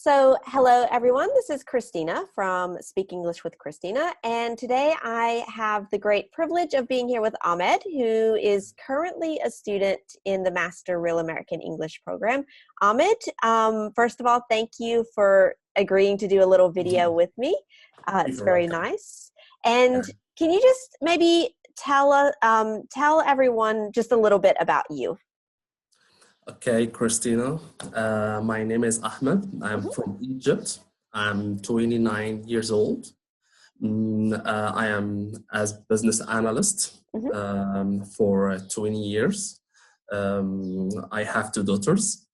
So, hello everyone. This is Christina from Speak English with Christina, and today I have the great privilege of being here with Ahmed, who is currently a student in the Master Real American English program. Ahmed, first of all, thank you for agreeing to do a little video with me. It's You're very welcome. nice. And can you just maybe tell everyone just a little bit about you? Okay, Christina. My name is Ahmed. I'm Mhm, from Egypt. I'm 29 years old. I am as business analyst mhm. for 20 years. I have two daughters.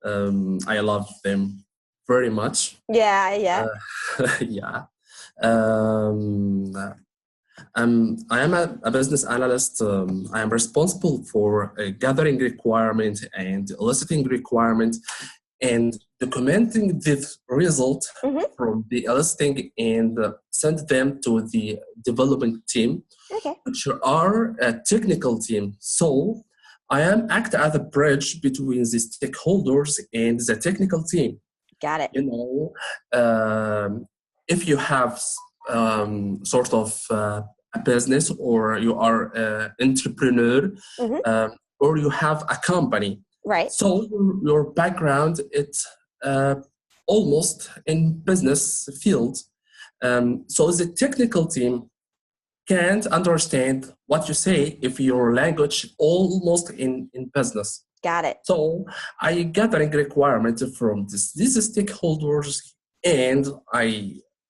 I love them very much. Yeah, yeah. Yeah. Um, I am a business analyst. I am responsible for gathering requirement and eliciting requirement and documenting this result Mhm. from the eliciting and send them to the development team, Okay, which are a technical team. So I am act as a bridge between the stakeholders and the technical team. got it. You know, if you have sort of a business or you are an entrepreneur Mhm. or you have a company, Right. so your background it's almost in business field. So the technical team can't understand what you say if your language almost in business. Got it. So I gathering requirements from these stakeholders and I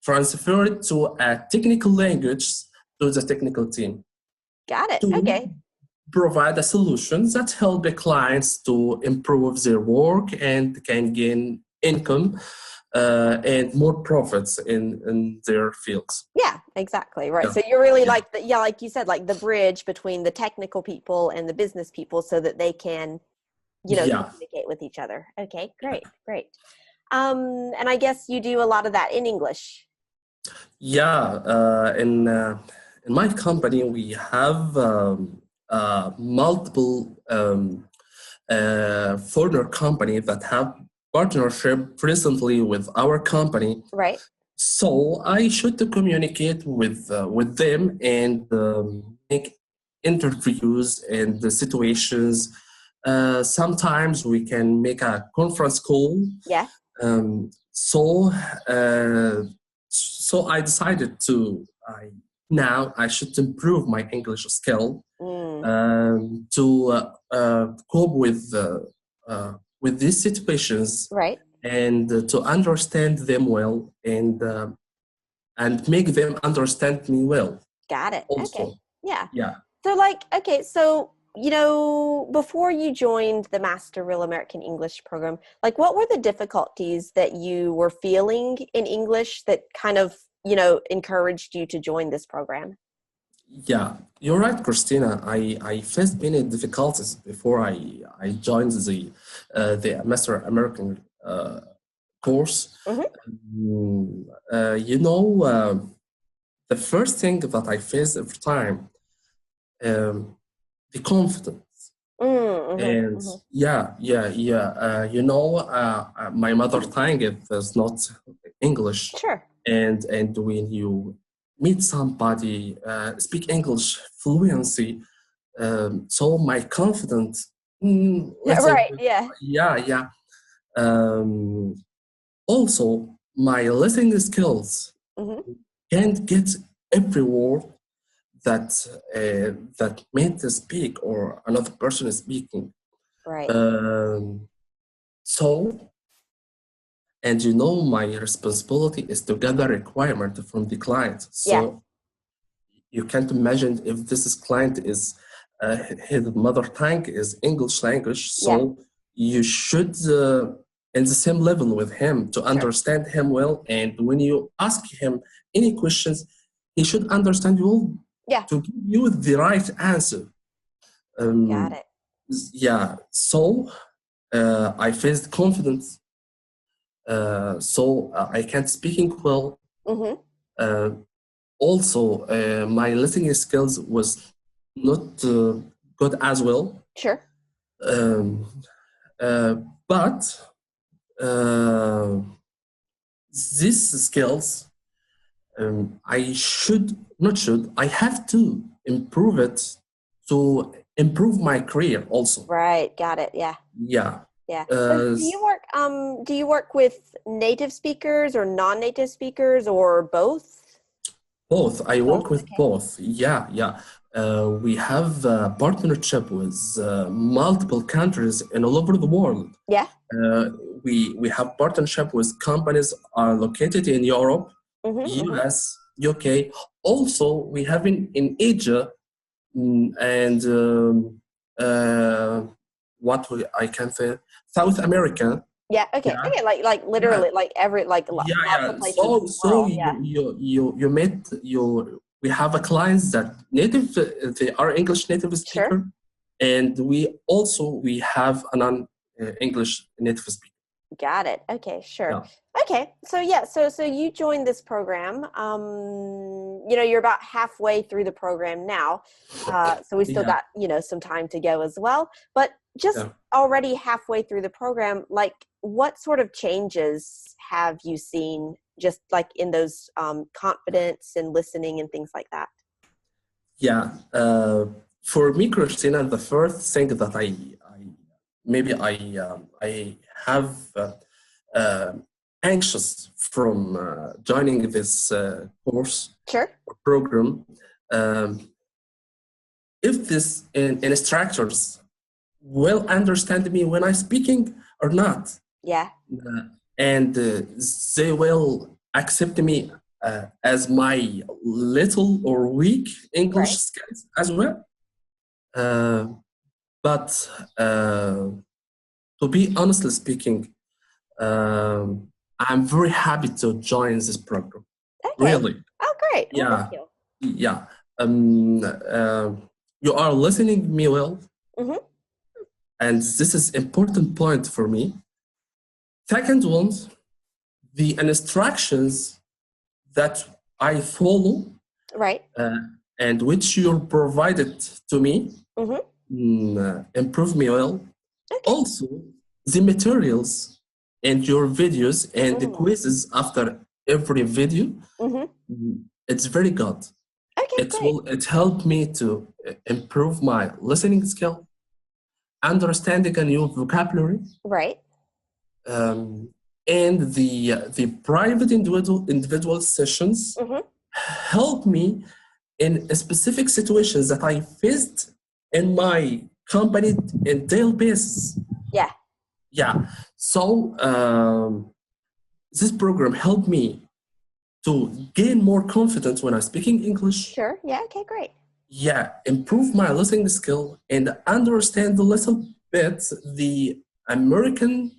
transfer it to a technical language to the technical team Got it. to Okay. provide a solution that help the clients to improve their work and can gain income and more profits in their fields. Yeah, exactly. Right. Yeah, So you're really yeah, like the, yeah, like you said, like the bridge between the technical people and the business people so that they can, yeah. communicate with each other. Okay, great, great. And I guess you do a lot of that in English. Yeah, in my company, we have multiple foreigner companies that have partnership recently with our company. Right. So I should to communicate with them and make interviews and the situations. Sometimes we can make a conference call Yeah. um, so, uh, so I decided to now I should improve my English skill Mm, to cope with these situations right. and to understand them well and make them understand me well. Got it. Okay. Also, Yeah. yeah. So okay, so before you joined the Master Real American English program, like what were the difficulties that you were feeling in English that kind of, encouraged you to join this program? Yeah, you're right, Christina. I faced many difficulties before I joined the Master American course. Mm-hmm. Mm, you know, the first thing that I face every time, the confidence. Mm-hmm. And Mm-hmm. my mother tongue is not English, Sure. and when you meet somebody speak English fluency, so my confidence, Yeah, little right. bit, Yeah. yeah. Um, Also, my listening skills Mm-hmm. can't get every word that that made to speak or another person is speaking. Right. Um, so, and my responsibility is to gather requirement from the client. Yeah. So you can't imagine if this client is his mother tongue is English language. Yeah. So you should in the same level with him to Sure. understand him well. And when you ask him any questions, he should understand you Yeah. to give you the right answer. Got Um, it. yeah. So I faced confidence. I can't speaking well. Mm-hmm. Uh, Also, my listening skills was not good as well. Sure. Um, uh, but uh, these skills, I should, not should, I have to improve it to improve my career also. Right. Got it. Yeah. Yeah. Yeah. So Uh, do you work with native speakers or non-native speakers or both? Both. I Both. work with Okay. both. Yeah, yeah. We have a partnership with multiple countries and all over the world. Yeah. Uh, we have partnership with companies are located in Europe, Mm-hmm, mm-hmm. US, UK. Also, we have in Asia and I can say South America. Yeah. Okay. Yeah, Okay. Like yeah, literally like every yeah, lots yeah. of places in So the so world. Yeah. you met you. We have a clients that native they are English native Sure. speaker, and we have a non English native speaker. Got it. Okay, sure. Yeah, Okay, so yeah, so you joined this program. You're about halfway through the program now, so we still yeah, got some time to go as well. But just yeah. already halfway through the program, like what sort of changes have you seen, just like in those confidence and listening and things like that? Yeah. For me, Christina, the first thing that I have uh, anxious from joining this course Sure. or program. Um, if this instructors will understand me when I'm speaking or not, Yeah. uh, and they will accept me as my little or weak English Right. skills as well. Uh, but to be honestly speaking, I'm very happy to join this program. Okay. Really, Oh, great. Well, thank yeah, you. yeah. Um, uh, you are listening me well, Mm-hmm. and this is important point for me. Second one, the instructions that I follow Right. uh, and which you provided to me Mm-hmm. improve me well. Okay. Also, the materials and your videos and the Mm-hmm. quizzes after every video, Mm-hmm. it's very good. Okay, great. It helped me to improve my listening skill, understanding a new vocabulary, Right. um, and the private individual sessions Mm-hmm. help me in specific situations that I faced in my company in daily basis. Yeah. Yeah. So this program helped me to gain more confidence when I'm speaking English. Sure. Yeah. Okay, great. Yeah, improve my listening skill and understand a little bit the American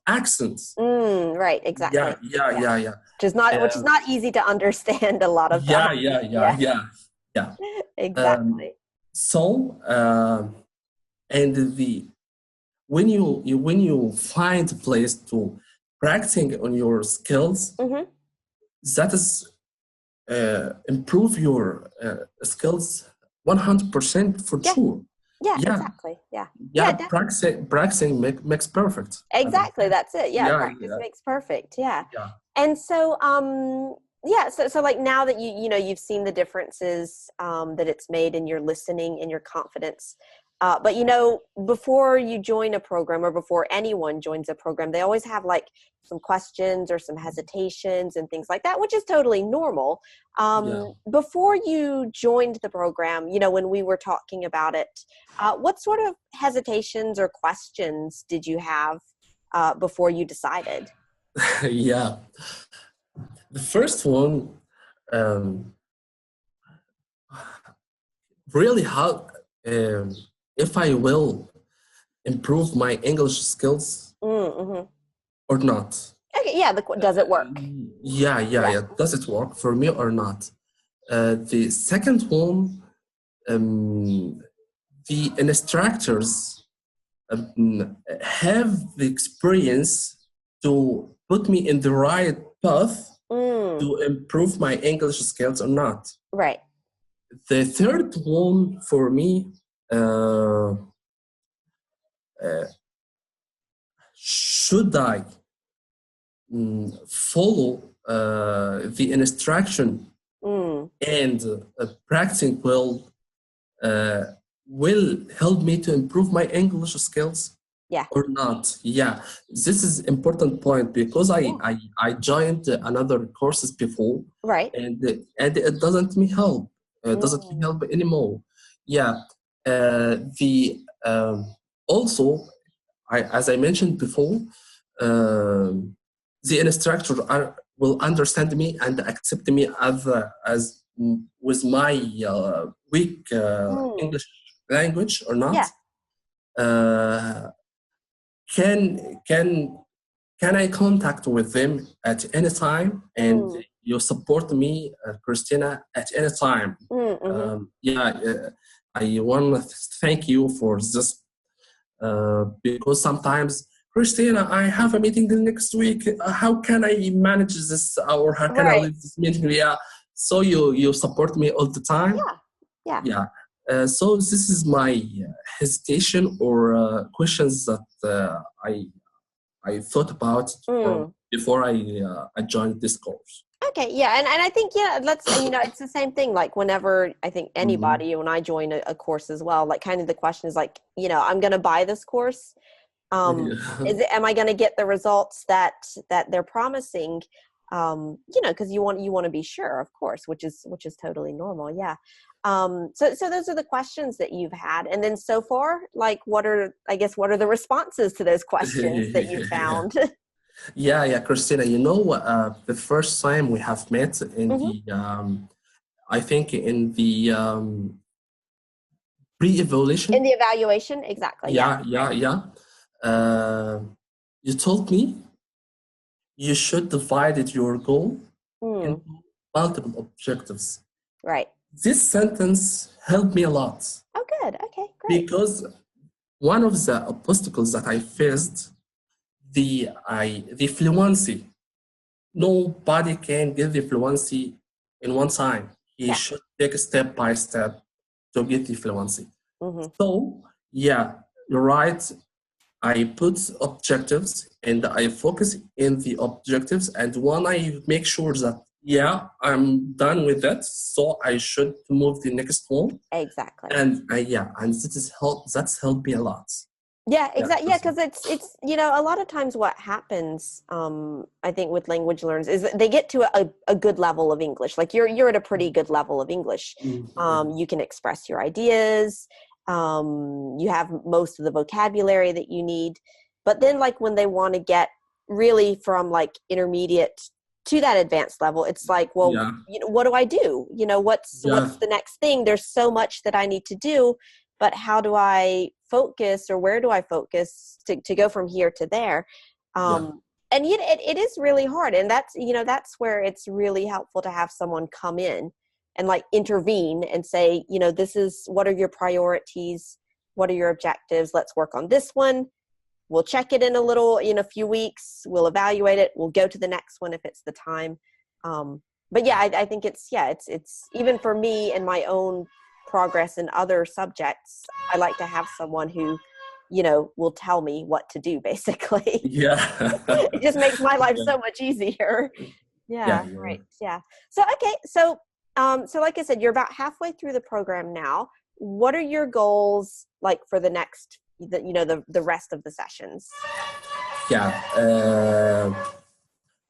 accents. Right. Yeah, Exactly. yeah, Yeah. yeah, yeah. Which is Um, not easy to understand a lot of yeah, times. yeah, yeah, Yeah. yeah, yeah. Um, Exactly. so and the when you find a place to practicing on your skills, Mm-hmm. that is improve your skills 100% for Yeah. sure. Yeah. Yeah, Exactly. Yeah. yeah. Yeah. Definitely. Practicing makes perfect. As I Exactly. said. That's it. Yeah. Yeah, Practice yeah, makes perfect. Yeah. yeah. And so, yeah. So like now that you've seen the differences that it's made in your listening and your confidence. But before you join a program or before anyone joins a program, they always have like some questions or some hesitations and things like that, which is totally normal. Yeah. Before you joined the program, when we were talking about it, what sort of hesitations or questions did you have before you decided? Yeah. The first one, um, really how um, if I will improve my English skills Mm-hmm. or not. Okay, yeah. Does it work? Yeah, yeah, Yeah. yeah. Does it work for me or not? The second one, um, the instructors have the experience to put me in the right path Mm, to improve my English skills or not. right. The third one for me, uh, should I follow the instruction Mm. and practicing uh, will help me to improve my English skills Yeah. or not. Yeah, this is important point because Yeah. I joined another courses before, Right. and it doesn't me help. It doesn't Mm. help anymore. Yeah, the also as I mentioned before, um, the instructor will understand me and accept me as with my weak Mm. English language or not. Yeah. Uh, can can can I contact with them at any time and Mm. you support me, Christina, at any time? Mm. Mm-hmm. Yeah, I want to thank you for this because sometimes, Christina, I have a meeting the next week. How can I manage this or how can I Right. leave this meeting? Yeah, so you support me all the time. Yeah. Yeah. Yeah. So this is my hesitation or questions that I thought about from Mm. before I joined this course. Okay, yeah, and I think yeah, let's it's the same thing. Like whenever I think Mhm. anybody, when I join a course as well, like kind of the question is like, I'm going to buy this course. Yeah. Am I going to get the results that they're promising? Because you want to be sure, of course, which is totally normal. Yeah. So those are the questions that you've had, and then so far, like, what are the responses to those questions that you found? Yeah, Christina. The first time we have met in Hmm. the, I think in the In pre-evaluation. the evaluation, exactly. Yeah. Yeah. Uh, you told me you should divide your goal into Mm, multiple objectives. right. This sentence helped me a lot Oh, good. Okay, great. because one of the obstacles that I faced, the fluency. Nobody can get the fluency in one time. He Yeah. should take a step by step to get the fluency. Hmm. So, yeah, you're right. I put objectives and I focus in the objectives. And when I make sure that, yeah, I'm done with that, so I should move the next one. Exactly. And and that's helped me a lot. Yeah, Yeah, exactly. Yeah, Kristen. because it's a lot of times what happens, I think with language learners is that they get to a good level of English. Like you're at a pretty good level of English. Mhm. You can express your ideas. You have most of the vocabulary that you need. But then, like when they want to get really from like intermediate to that advanced level, it's like, well, Yeah, what do I do? yeah, What's the next thing? There's so much that I need to do, but how do I focus, or where do I focus to go from here to there? yeah, And yet it is really hard. And that's where it's really helpful to have someone come in and like intervene and say, this is, what are your priorities? What are your objectives? Let's work on this one. We'll check it in a few weeks. We'll evaluate it. We'll go to the next one if it's the time. But yeah, I think it's even for me and my own progress in other subjects. I like to have someone who, will tell me what to do. Basically, yeah. it just makes my life Yeah, so much easier. yeah, Yeah, yeah. right. Yeah. So okay, so like I said, you're about halfway through the program now. What are your goals like for the next the rest of the sessions? Yeah.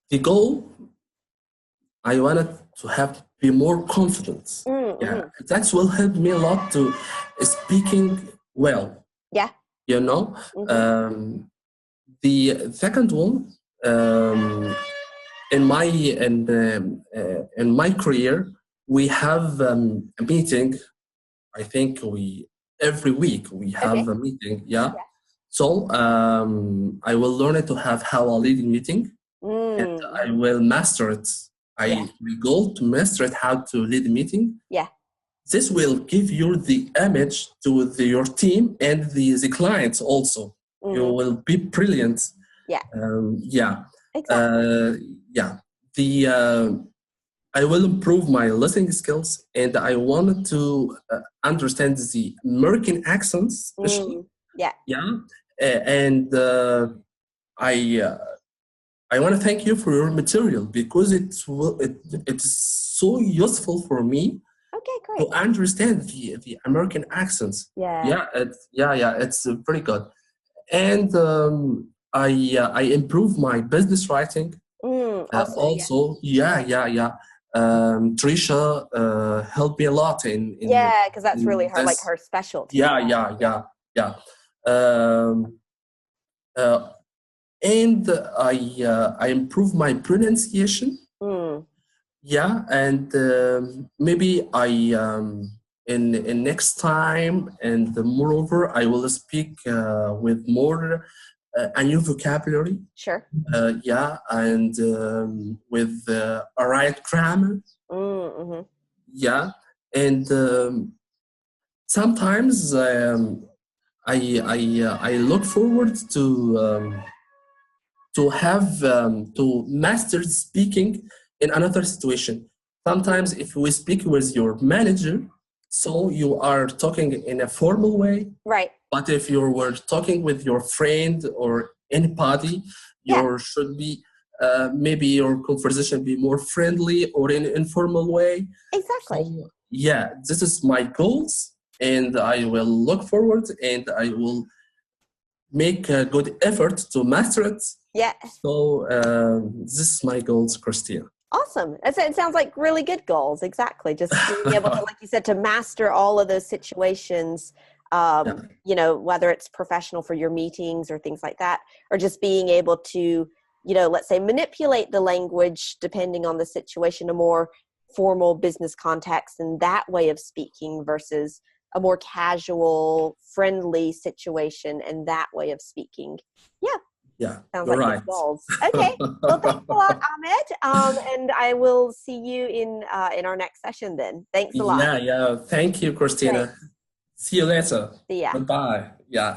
The goal I wanted to have be more confident. Yeah, Mm-hmm. that will help me a lot to speaking well. Yeah. You know, Mm-hmm. um, the second one um, in my career we have a meeting. I think we every week we have Okay. a meeting. Yeah, Yeah. so I will learn it to have how a leading meeting and I Mm-hmm. will master it. Yeah. I will go to master it how to lead a meeting. Yeah. This will give you the image to your team and the clients also. You Mm-hmm. will be brilliant. Yeah. Yeah, Exactly. uh, yeah. The I will improve my listening skills, and I wanted to understand the American accents, especially. Mm. Yeah. Yeah, and I I want to thank you for your material because it's so useful for me Okay, to great. understand the American accents. Yeah. It's very good. And I improve my business writing. Also, yeah. Also, Trisha helped me a lot Yeah, because that's really in her, like this. her specialty. Yeah, yeah, yeah, yeah. Um, uh, and I improve my pronunciation. Mm, Yeah, and maybe I in next time, and moreover, I will speak with more a new vocabulary. sure. Yeah, and with a right grammar. Mm-hmm. Yeah, and sometimes I look forward to have to master speaking in another situation. Sometimes if we speak with your manager, so you are talking in a formal way, Right. but if you were talking with your friend or anybody, Yeah, you should be maybe your conversation be more friendly or in an informal way. exactly. So yeah, this is my goals, and I will look forward, and I will make a good effort to master it. Yeah. So this is my goals, Christina. Awesome. It sounds like really good goals. Exactly. Just being able to, like you said, to master all of those situations, Yeah, whether it's professional for your meetings or things like that, or just being able to, let's say manipulate the language depending on the situation, a more formal business context and that way of speaking versus a more casual, friendly situation and that way of speaking. Yeah. yeah, Sounds you're like good right. goals. Okay. Well, thanks a lot, Ahmed. And I will see you in our next session then. Thanks a lot. Yeah, yeah. Thank you, Great. Christina. See you later. See ya. Goodbye. Yeah.